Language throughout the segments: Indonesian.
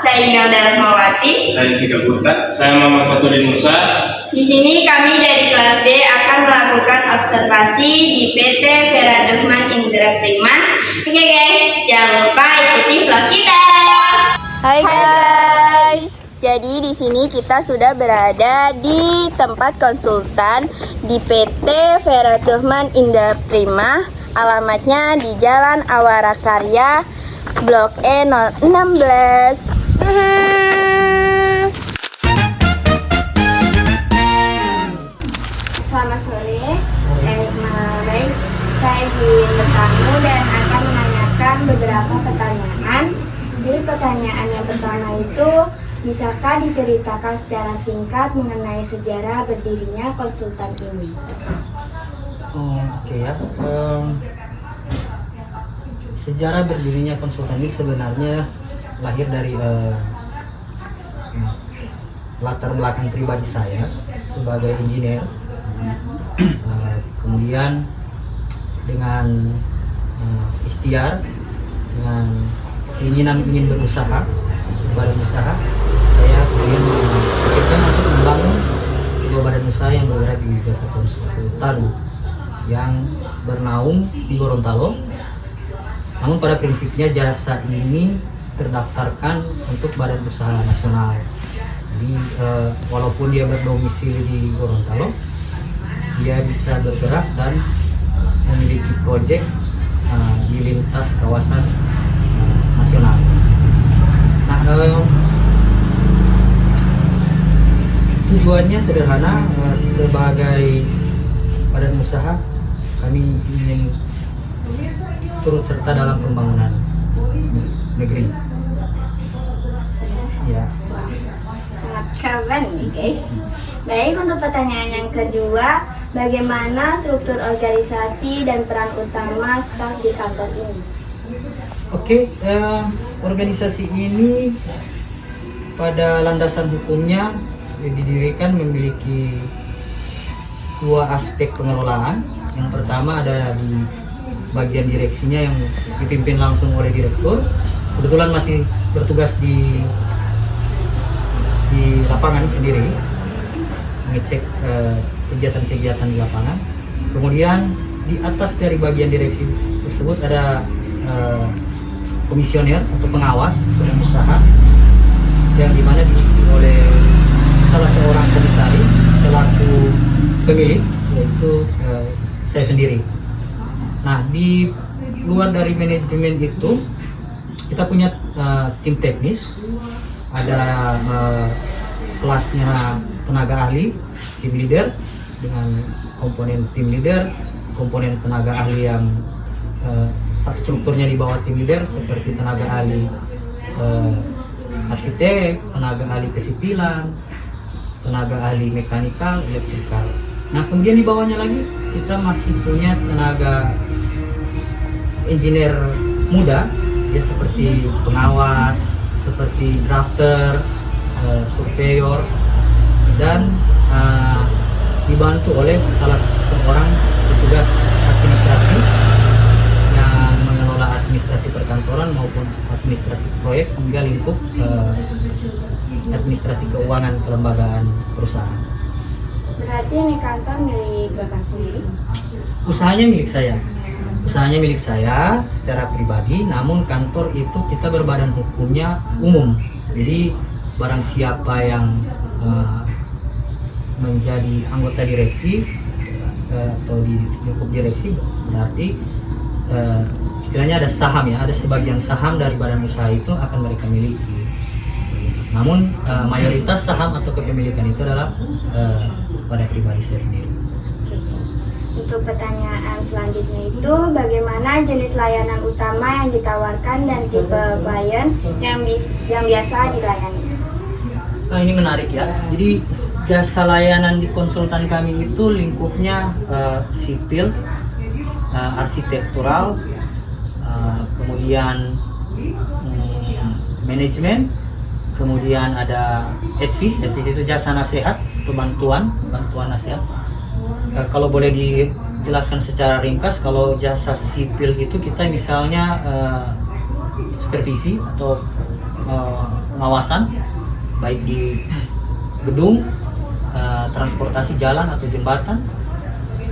Saya Imelda Rahmawati. Saya Fika Burta. Saya Muhammad Fatudin Musa. Di sini kami dari kelas B akan melakukan observasi di PT Vera Dahman Indra Prima. Oke guys, jangan lupa ikuti vlog kita. Hai guys. Jadi di sini kita sudah berada di tempat konsultan di PT Vera Dahman Indra Prima. Alamatnya di Jalan Awara Karya, Blok E 16. Selamat sore. Baik, saya izin bertamu dan akan menanyakan beberapa pertanyaan. Jadi pertanyaan yang pertama itu, bisakah diceritakan secara singkat mengenai sejarah berdirinya konsultan ini? Oke ya. Sejarah berdirinya konsultan ini sebenarnya lahir dari latar belakang pribadi saya sebagai engineer. Kemudian dengan ikhtiar, dengan keinginan ingin berusaha, badan usaha, saya kemudian memikirkan untuk membangun sebuah badan usaha yang bergerak di jasa konsultan yang bernaung di Gorontalo. Namun pada prinsipnya jasa ini terdaftarkan untuk badan usaha nasional. Jadi walaupun dia berdomisili di Gorontalo, dia bisa bergerak dan memiliki proyek di lintas kawasan nasional. Nah, tujuannya sederhana, sebagai badan usaha kami ingin turut serta dalam pembangunan negeri. Ya. Sangat keren nih guys. Baik, untuk pertanyaan yang kedua, bagaimana struktur organisasi dan peran utama staf di kantor ini? Oke, organisasi ini pada landasan hukumnya didirikan memiliki dua aspek pengelolaan. Yang pertama ada di bagian direksinya yang dipimpin langsung oleh direktur. Kebetulan masih bertugas di lapangan sendiri, mengecek kegiatan-kegiatan di lapangan. Kemudian di atas dari bagian direksi tersebut ada komisioner atau pengawas badan usaha yang dimana diisi oleh salah seorang komisaris selaku pemilik, yaitu saya sendiri. Nah, di luar dari manajemen itu kita punya tim teknis, ada kelasnya tenaga ahli, tim leader dengan komponen tim leader, komponen tenaga ahli yang strukturnya di bawah tim leader seperti tenaga ahli arsitek, tenaga ahli kesipilan, tenaga ahli mekanikal, elektrikal. Nah, kemudian di bawahnya lagi kita masih punya tenaga engineer muda, ya seperti pengawas, seperti drafter, surveyor, dan dibantu oleh salah seorang petugas administrasi yang mengelola administrasi perkantoran maupun administrasi proyek hingga lingkup administrasi keuangan kelembagaan perusahaan. Berarti ini kantor milik Bapak sendiri? Usahanya milik saya secara pribadi, namun kantor itu kita berbadan hukumnya umum. Jadi barang siapa yang menjadi anggota direksi atau di lingkup direksi, berarti istilahnya ada saham, ya, ada sebagian saham dari badan usaha itu akan mereka miliki. Namun mayoritas saham atau kepemilikan itu adalah pada pribadi saya sendiri. Untuk pertanyaan selanjutnya itu, bagaimana jenis layanan utama yang ditawarkan dan tipe klien yang biasa dilayani? Nah, ini menarik ya. Jadi jasa layanan di konsultan kami itu lingkupnya sipil, arsitektural, kemudian manajemen, kemudian ada advis itu jasa nasihat atau bantuan nasihat. Kalau boleh dijelaskan secara ringkas, kalau jasa sipil itu kita misalnya supervisi atau pengawasan baik di gedung, transportasi jalan atau jembatan,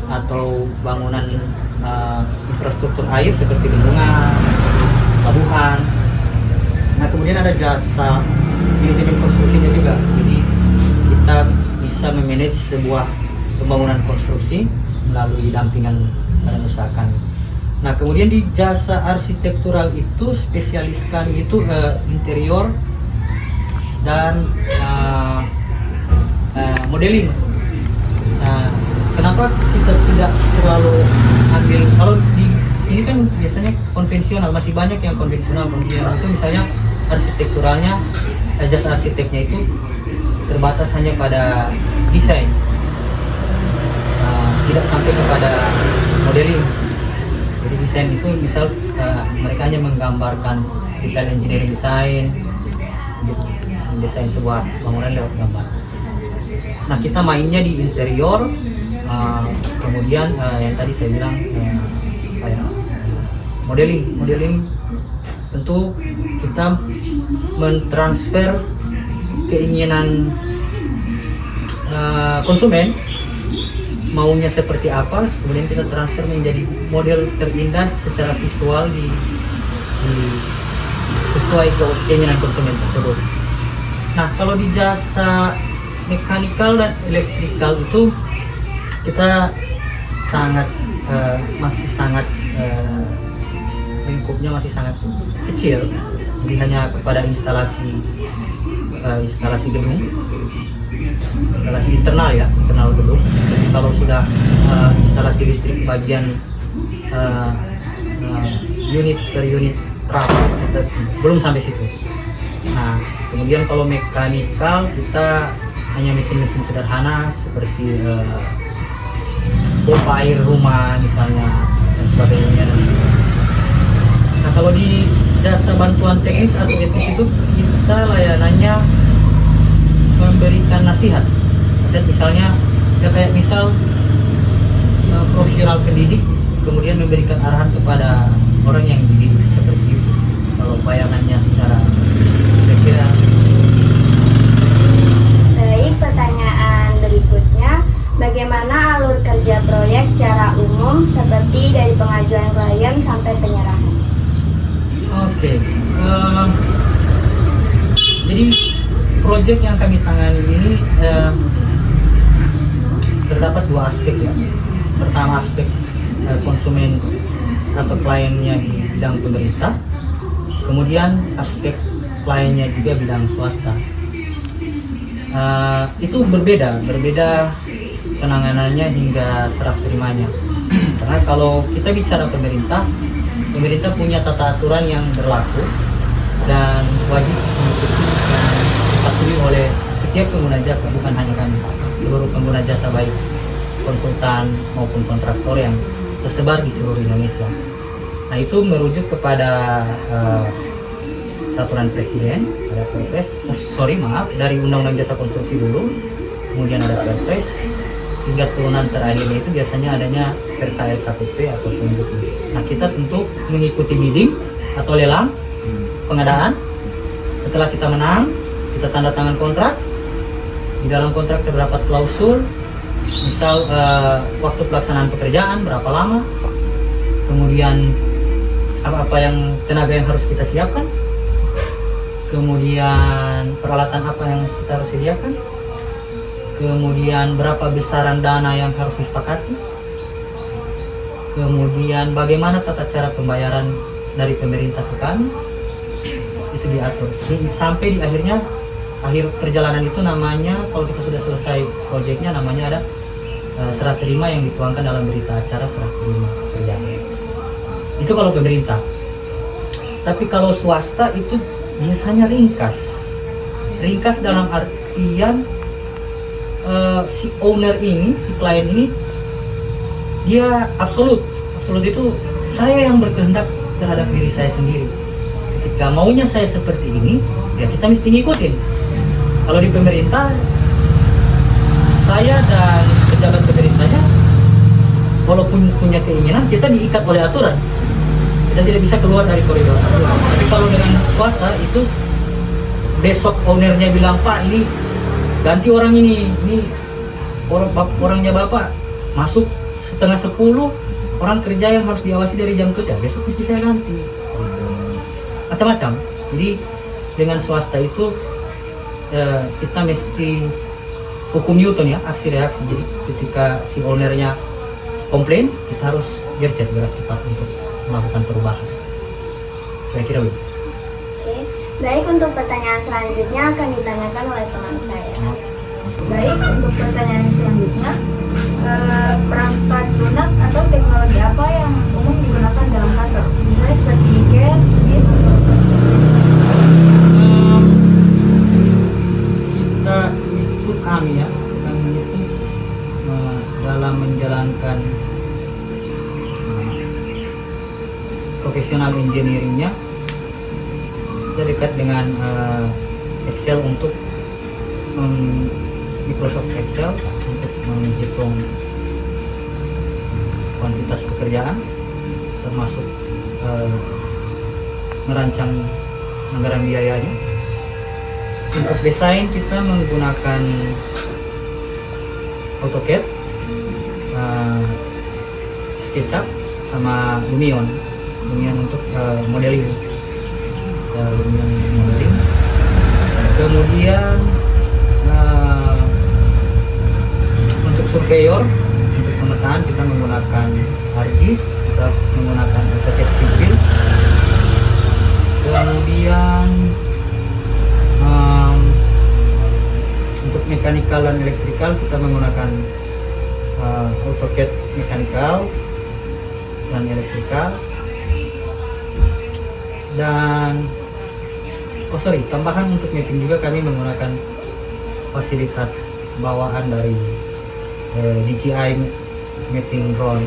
atau bangunan infrastruktur air seperti bendungan, pelabuhan. Nah, kemudian ada jasa manajemen konstruksinya juga. Jadi kita bisa memanage sebuah pembangunan konstruksi melalui dampingan badan usaha kami. Nah, kemudian di jasa arsitektural itu spesialiskan itu interior dan modeling. Nah, kenapa kita tidak terlalu ambil, kalau di sini kan biasanya konvensional, masih banyak yang konvensional itu misalnya arsitekturalnya, jasa arsiteknya itu terbatas hanya pada desain, tidak sampai kepada modeling. Jadi desain itu misal mereka hanya menggambarkan detail engineering design, mendesain sebuah bangunan lewat gambar. Nah, kita mainnya di interior, kemudian yang tadi saya bilang modeling tentu kita mentransfer keinginan konsumen maunya seperti apa, kemudian kita transfer menjadi model terindah secara visual sesuai keinginan konsumen tersebut. Nah, kalau di jasa mekanikal dan elektrikal itu kita masih sangat lingkupnya masih sangat kecil, jadi hanya kepada instalasi gedung, instalasi internal gedung. Jadi kalau sudah instalasi listrik bagian unit per unit kita belum sampai situ. Nah, kemudian kalau mekanikal kita hanya mesin-mesin sederhana seperti pompa air rumah misalnya dan sebagainya. Nah, kalau di jasa bantuan teknis atau etis itu kita layanannya memberikan nasihat misalnya ya kayak misal profesional pendidik kemudian memberikan arahan kepada orang yang dididik seperti itu. Kalau bayangannya secara kira-kira. Baik, pertanyaan berikutnya, bagaimana alur kerja proyek secara umum seperti dari pengajuan klien sampai penyerahan? Oke. Jadi proyek yang kami tangani ini terdapat dua aspek ya. Pertama aspek konsumen atau kliennya di bidang pemerintah, kemudian aspek kliennya juga bidang swasta. Itu berbeda penanganannya hingga serah terimanya. Karena kalau kita bicara pemerintah punya tata aturan yang berlaku dan wajib mengikuti dan dipatuhi oleh setiap pengguna jasa, bukan hanya kami, seluruh pengguna jasa baik konsultan maupun kontraktor yang tersebar di seluruh Indonesia. Nah, itu merujuk kepada peraturan presiden, ada Perpres, dari Undang-Undang Jasa Konstruksi dulu, kemudian ada Perpres, hingga turunan terakhirnya itu biasanya adanya Perka LKPP atau tunjuk list. Nah, kita tentu mengikuti bidding atau lelang pengadaan. Setelah kita menang, kita tanda tangan kontrak. Di dalam kontrak terdapat klausul, misal waktu pelaksanaan pekerjaan berapa lama, kemudian apa-apa yang tenaga yang harus kita siapkan, kemudian peralatan apa yang kita harus sediakan, kemudian berapa besaran dana yang harus disepakati, kemudian bagaimana tata cara pembayaran dari pemerintah ke kami, itu diatur sampai di akhir perjalanan itu namanya, kalau kita sudah selesai proyeknya, namanya ada serah terima yang dituangkan dalam berita acara serah terima kerjaan. Itu kalau pemerintah. Tapi kalau swasta itu biasanya ringkas dalam artian si owner ini, si klien ini, dia absolut itu saya yang berkehendak terhadap diri saya sendiri. Ketika maunya saya seperti ini, ya kita mesti ngikutin. Kalau di pemerintah, saya dan pejabat pemerintahnya, walaupun punya keinginan, kita diikat oleh aturan. Kita tidak bisa keluar dari koridor aturan. Tapi kalau dengan swasta itu besok ownernya bilang, Pak ini ganti orang ini orangnya Bapak masuk setengah 10, orang kerja yang harus diawasi dari jam kerja, besok mesti saya ganti. Gitu. Macam-macam. Jadi dengan swasta itu kita mesti hukum Newton ya, aksi reaksi. Jadi ketika si ownernya komplain, kita harus gercep, gerak cepat untuk melakukan perubahan. Kira-kira begitu. Oke, baik, untuk pertanyaan selanjutnya akan ditanyakan oleh teman saya. Baik, untuk pertanyaan selanjutnya, perangkat lunak atau teknologi apa yang umum digunakan dalam kantor? Misalnya seperti CAD, BIM, kami itu dalam menjalankan profesional engineeringnya, kita dekat dengan Excel untuk Microsoft Excel untuk menghitung kuantitas pekerjaan, termasuk merancang anggaran biayanya. Untuk desain kita menggunakan AutoCAD, SketchUp, sama Lumion untuk modeling. Kemudian untuk surveyor, untuk pemetaan kita menggunakan ArcGIS, kita menggunakan AutoCAD Civil. Kemudian untuk mekanikal dan elektrikal kita menggunakan AutoCAD mekanikal dan elektrikal. Dan tambahan untuk mapping juga kami menggunakan fasilitas bawaan dari DJI Mapping Drone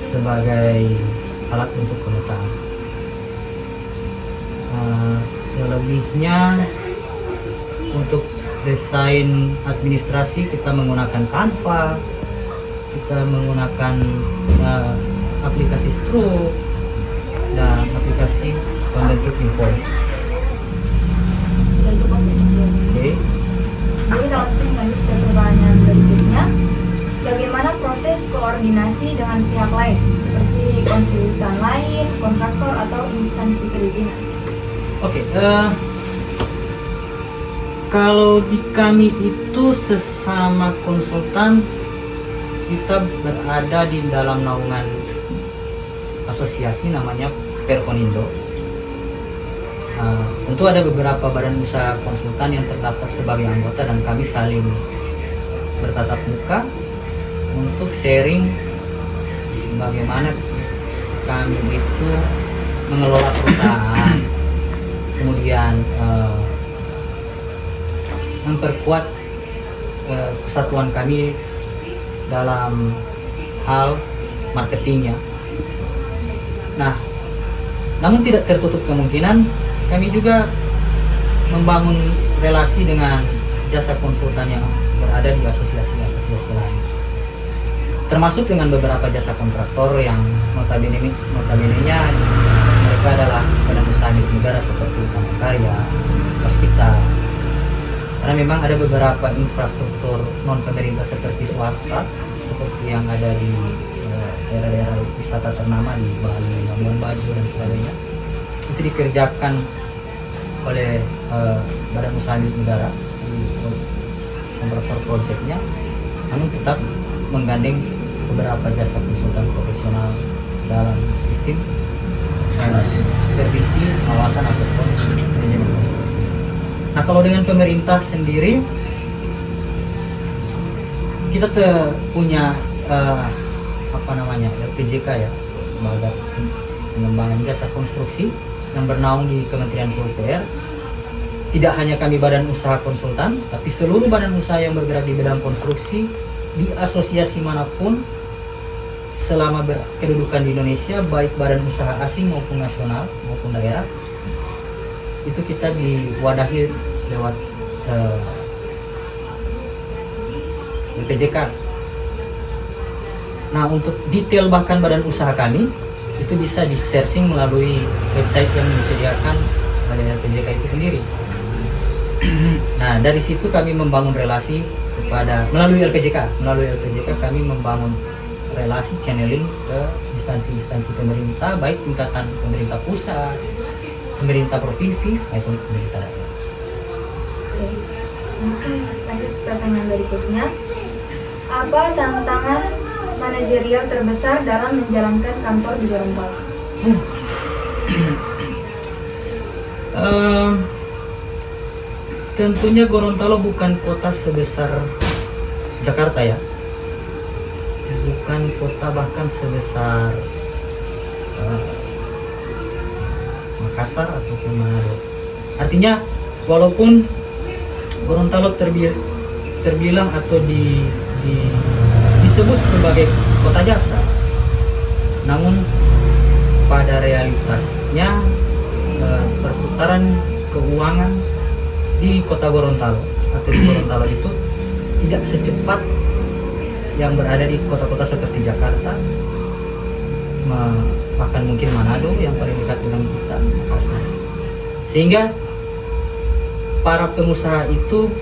sebagai alat untuk pemetaan. Selebihnya untuk desain administrasi kita menggunakan Canva, kita menggunakan aplikasi Stroke dan aplikasi pembentuk invoice. Oke. Jadi kalau saya lanjut ke pertanyaan berikutnya, bagaimana proses koordinasi dengan pihak lain seperti konsultan lain, kontraktor atau instansi perizinan? Oke, kalau di kami itu sesama konsultan kita berada di dalam naungan asosiasi namanya Perkonindo. Tentu ada beberapa badan usaha konsultan yang terdaftar sebagai anggota dan kami saling bertatap muka untuk sharing bagaimana kami itu mengelola perusahaan, kemudian memperkuat kesatuan kami dalam hal marketingnya. Nah, namun tidak tertutup kemungkinan kami juga membangun relasi dengan jasa konsultan yang berada di asosiasi-asosiasi lain, termasuk dengan beberapa jasa kontraktor yang notabene-nya mereka adalah badan usaha milik negara seperti Utama Karya, Waskita. Karena memang ada beberapa infrastruktur non pemerintah seperti swasta, seperti yang ada di daerah-daerah wisata ternama di Bali, Labuan Bajo dan sebagainya, itu dikerjakan oleh badan usaha milik negara, kontraktor proyeknya, namun tetap menggandeng beberapa jasa konsultan profesional dalam sistem supervisi, pengawasan ataupun manajemen konstruksi. Nah, kalau dengan pemerintah sendiri, kita punya LPJK ya, Lembaga Pengembangan Jasa Konstruksi yang bernaung di Kementerian PUPR. Tidak hanya kami badan usaha konsultan, tapi seluruh badan usaha yang bergerak di bidang konstruksi di asosiasi manapun selama berkedudukan di Indonesia, baik badan usaha asing maupun nasional maupun daerah, itu kita diwadahi lewat LPJK. Nah, untuk detail bahkan badan usaha kami itu bisa di searching melalui website yang disediakan oleh LPJK itu sendiri. Nah, dari situ kami membangun relasi melalui LPJK kami membangun relasi channeling ke instansi-instansi pemerintah, baik tingkatan pemerintah pusat, pemerintah provinsi maupun pemerintah daerah. Oke, langsung lanjut pertanyaan berikutnya. Apa tantangan manajerial terbesar dalam menjalankan kantor di Gorontalo? Tentunya Gorontalo bukan kota sebesar Jakarta ya, bukan kota bahkan sebesar Makassar ataupun Manado. Artinya walaupun Gorontalo terbilang atau disebut sebagai kota jasa, namun pada realitasnya perputaran keuangan di kota Gorontalo atau di Gorontalo itu tidak secepat yang berada di kota-kota seperti Jakarta, bahkan mungkin Manado yang paling dekat dengan kita, Makassar. Sehingga para pengusaha itu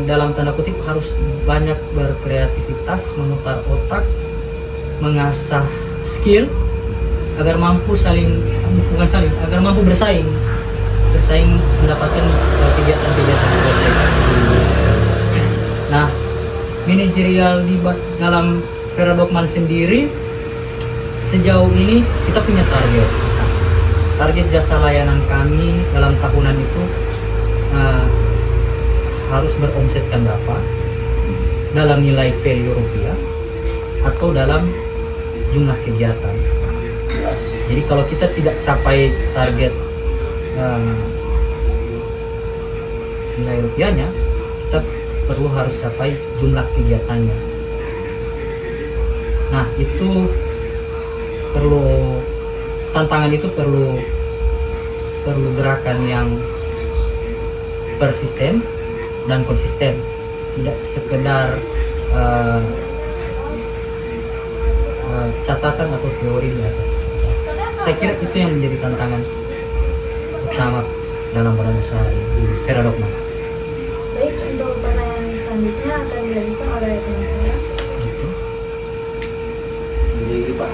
dalam tanda kutip harus banyak berkreativitas, memutar otak, mengasah skill agar mampu agar mampu bersaing mendapatkan kegiatan-kegiatan proyek. Nah, manajerial di dalam Vera Dokman sendiri sejauh ini kita punya target jasa layanan kami dalam tahunan itu harus beromsetkan berapa dalam nilai value rupiah atau dalam jumlah kegiatan. Jadi kalau kita tidak capai target nilai rupiahnya, kita harus capai jumlah kegiatannya. Nah, itu tantangan itu perlu gerakan yang persisten dan konsisten, tidak sekedar catatan atau teori di atas. Saya kira itu yang menjadi tantangan utama dalam badan usaha di Vera Dokman. Baik, untuk pertanyaan selanjutnya akan dilanjutkan oleh teman saya. Jadi Pak,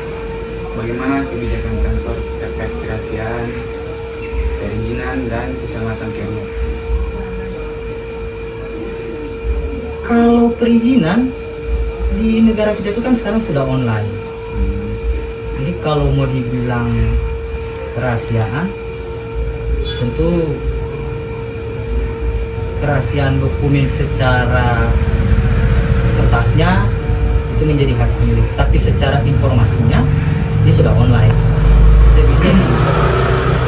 bagaimana kebijakan kantor terkait kerahasiaan, perizinan, dan keselamatan kerja? Kalau perizinan di negara kita itu kan sekarang sudah online. Jadi kalau mau dibilang kerahasiaan, tentu kerahasiaan dokumen secara kertasnya itu menjadi hak milik, tapi secara informasinya ini sudah online.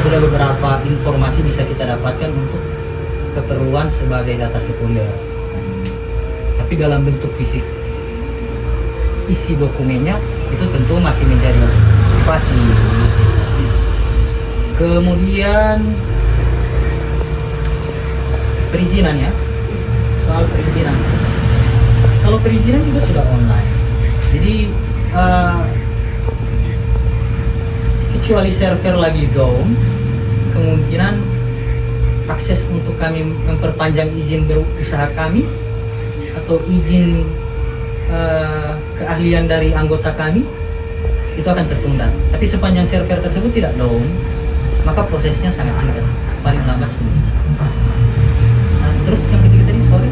Sudah beberapa informasi bisa kita dapatkan untuk keperluan sebagai data sekunder. Tapi dalam bentuk fisik isi dokumennya itu tentu masih menjadi privasi. Kemudian perizinannya, soal perizinan. Kalau perizinan juga sudah online. Jadi kecuali server lagi down, kemungkinan akses untuk kami memperpanjang izin berusaha kami atau izin keahlian dari anggota kami itu akan tertunda. Tapi sepanjang server tersebut tidak down, maka prosesnya sangat singkat, paling lambat seminggu. Nah, terus yang ketiga tadi sorry,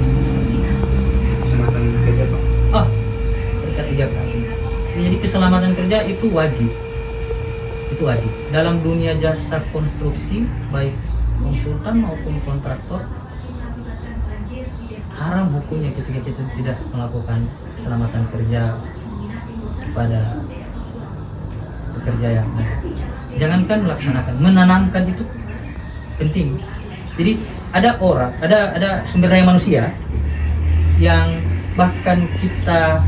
Keselamatan kerja Pak. ketiga kali. Jadi keselamatan kerja itu wajib dalam dunia jasa konstruksi, baik konsultan maupun kontraktor. Haram hukumnya ketika kita tidak melakukan keselamatan kerja pada pekerja yang ada. Jangankan melaksanakan, menanamkan itu penting. Jadi ada sumber daya manusia yang bahkan kita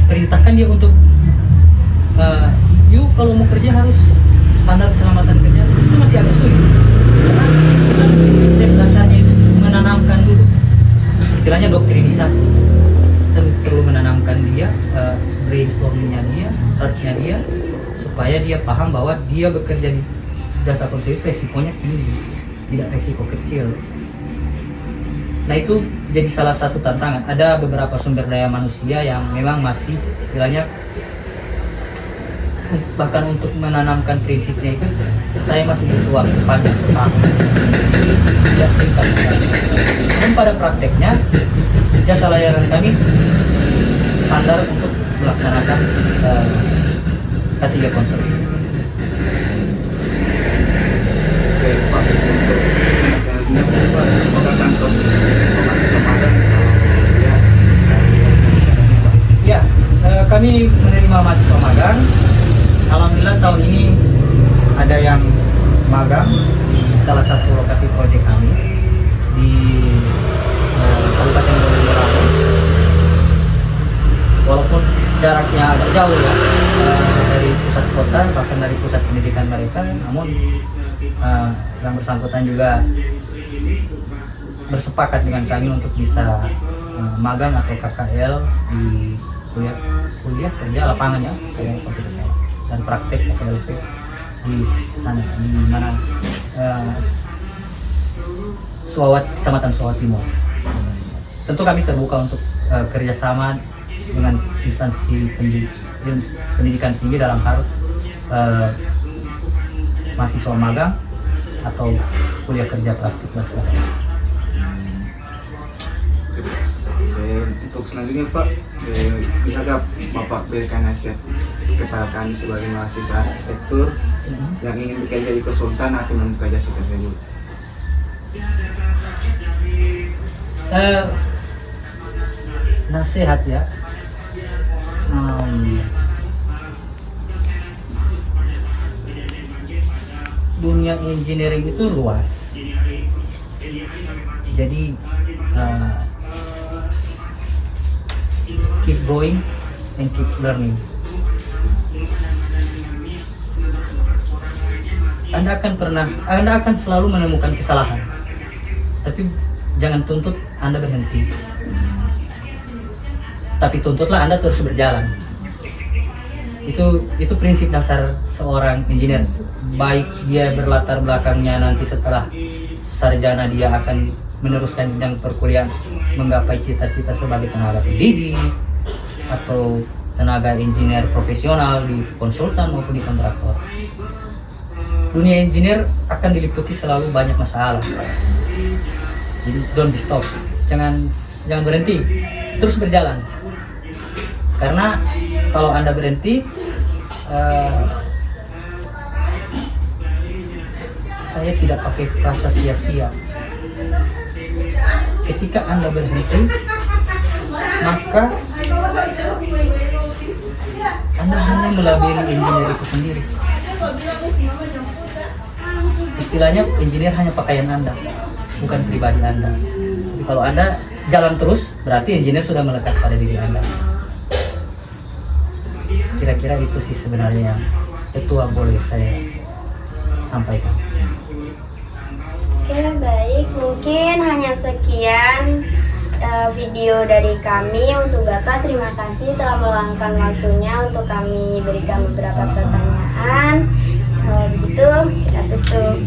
perintahkan dia untuk yuk kalau mau kerja harus standar keselamatan kerja, itu masih agak sulit karena kita setiap dasarnya itu menanamkan dulu istilahnya doktrinisasi. Kita perlu menanamkan dia brainstormingnya dia, heartnya dia, supaya dia paham bahwa dia bekerja di jasa konseling resikonya tinggi, tidak resiko kecil. Nah itu jadi salah satu tantangan. Ada beberapa sumber daya manusia yang memang masih istilahnya, bahkan untuk menanamkan prinsipnya itu saya masih butuh waktu panjang setahun, tidak singkat. Namun pada prakteknya jasa layanan kami standar untuk melaksanakan K3 konseling. Oke Pak, untuk selanjutnya Pak, apakah kantor mahasiswa magang ya Pak? Ya, kami menerima mahasiswa magang. Alhamdulillah tahun ini ada yang magang di salah satu lokasi proyek kami di Kabupaten Boronegoro. Walaupun jaraknya agak jauh ya dari pusat kota, bahkan dari pusat pendidikan mereka, namun yang bersangkutan juga bersepakat dengan kami untuk bisa magang atau KKL di kuliah kerja lapangan ya, kayak komputer saya, dan praktek KKLP di sana, di mana Kecamatan Suawat Timur. Tentu kami terbuka untuk kerjasama dengan instansi pendidikan tinggi dalam hal mahasiswa magang atau kuliah kerja praktik dan sebagainya. Untuk selanjutnya Pak, bisakah Bapak berikan nasihat kepada kami sebagai mahasiswa arsitektur yang ingin bekerja di konsultan atau membuka jasa tersebut? Nasihat ya, dunia engineering itu luas, jadi keep going and keep learning. Anda akan selalu menemukan kesalahan, tapi jangan tuntut Anda berhenti. Tapi tuntutlah Anda terus berjalan. Itu prinsip dasar seorang engineer. Baik dia berlatar belakangnya nanti setelah sarjana dia akan meneruskan jenjang perkuliahan menggapai cita-cita sebagai tenaga pendidik atau tenaga engineer profesional di konsultan maupun di kontraktor. Dunia engineer akan diliputi selalu banyak masalah. Jadi don't be stop. Jangan berhenti. Terus berjalan. Karena kalau Anda berhenti, saya tidak pakai frasa sia-sia. Ketika Anda berhenti, maka Anda hanya melabeli engineer itu sendiri. Istilahnya engineer hanya pakaian Anda, bukan pribadi Anda. Jadi kalau Anda jalan terus, berarti engineer sudah melekat pada diri Anda. Kira-kira itu sih sebenarnya yang ketua boleh saya sampaikan. Oke, baik. Mungkin hanya sekian video dari kami untuk Bapak. Terima kasih telah meluangkan waktunya untuk kami berikan beberapa pertanyaan. Kalau begitu, kita tutup.